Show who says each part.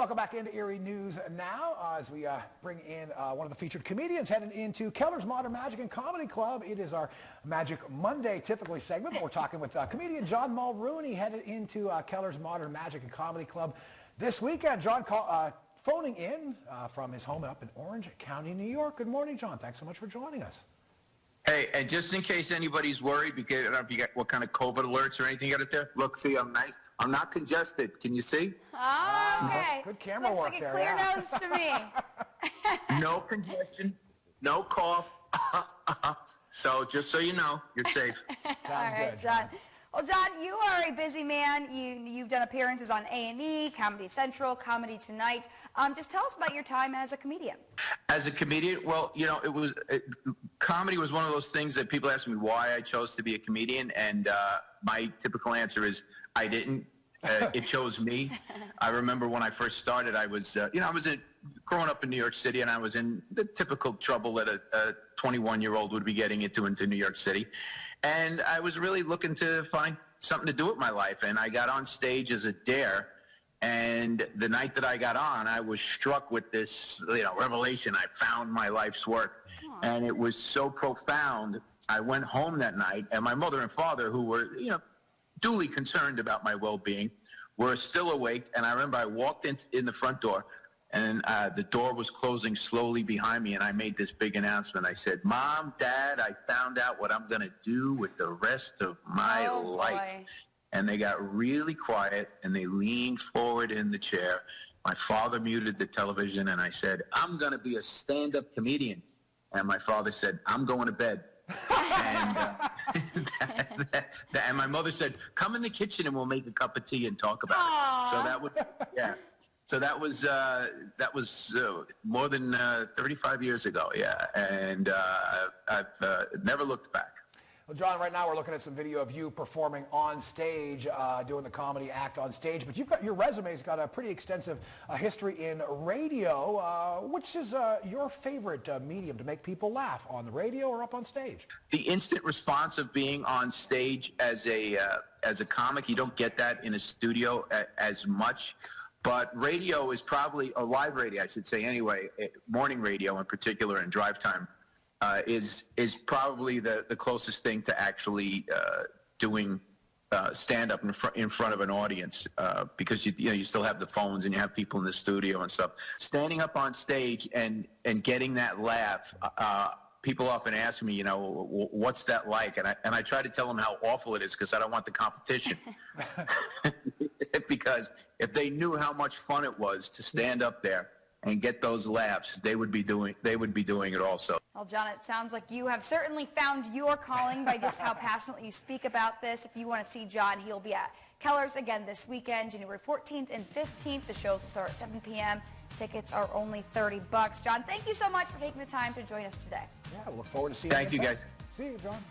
Speaker 1: Welcome back into Erie News Now as we bring in one of the featured comedians heading into Kellar's Modern Magic and Comedy Club. It is our Magic Monday typically segment, but we're talking with comedian John Mulrooney headed into Kellar's Modern Magic and Comedy Club this weekend. John phoning in from his home up in Orange County, New York. Good morning, John. Thanks so much for joining us.
Speaker 2: Hey, and just in case anybody's worried, because I don't know if you got what kind of COVID alerts or anything you got it there. Look, see, I'm nice. I'm not congested. Can you see?
Speaker 3: Oh, okay.
Speaker 1: Good camera
Speaker 3: Looks
Speaker 1: work
Speaker 3: like
Speaker 1: there.
Speaker 3: A clear
Speaker 1: yeah.
Speaker 3: nose to me.
Speaker 2: No congestion, no cough. So just so you know, you're safe.
Speaker 1: Sounds
Speaker 3: All right,
Speaker 1: good,
Speaker 3: John. Well, John, you are a busy man. You've done appearances on A&E, Comedy Central, Comedy Tonight. Just tell us about your time as a comedian.
Speaker 2: As a comedian, well, you know, comedy was one of those things that people ask me why I chose to be a comedian, and my typical answer is I didn't. It chose me. I remember when I first started, I was, I was growing up in New York City, and I was in the typical trouble that a 21-year-old would be getting into New York City. And I was really looking to find something to do with my life, and I got on stage as a dare. And the night that I got on, I was struck with this, revelation. I found my life's work.
Speaker 3: Aww.
Speaker 2: And it was so profound. I went home that night, and my mother and father, who were, duly concerned about my well-being, were still awake. And I remember I walked in the front door, and the door was closing slowly behind me, and I made this big announcement. I said, "Mom, Dad, I found out what I'm going to do with the rest of my life."
Speaker 3: Boy.
Speaker 2: And they got really quiet, and they leaned forward in the chair. My father muted the television, and I said, "I'm going to be a stand-up comedian." And my father said, "I'm going to bed." and, and my mother said, "Come in the kitchen, and we'll make a cup of tea and talk about
Speaker 3: Aww.
Speaker 2: it." So that was, yeah. So that was more than 35 years ago, yeah. And I've never looked back.
Speaker 1: Well, John, right now we're looking at some video of you performing on stage, doing the comedy act on stage. But your resume's got a pretty extensive history in radio. Which is your favorite medium to make people laugh, on the radio or up on stage?
Speaker 2: The instant response of being on stage as a comic, you don't get that in a studio as much. But radio is probably, a live radio, I should say anyway, morning radio in particular and drive time, is probably the closest thing to actually doing stand-up in front of an audience, because you still have the phones and you have people in the studio and stuff. Standing up on stage and getting that laugh, people often ask me, what's that like? And I try to tell them how awful it is, because I don't want the competition. Because if they knew how much fun it was to stand up there and get those laughs, they would be doing it also.
Speaker 3: Well, John, it sounds like you have certainly found your calling by just how passionately you speak about this. If you want to see John, he'll be at Kellar's again this weekend, January 14th and 15th. The shows will start at 7 p.m. Tickets are only $30. John, thank you so much for taking the time to join us today.
Speaker 1: Yeah, we look forward to seeing you.
Speaker 2: Thank you, guys.
Speaker 1: See you, John.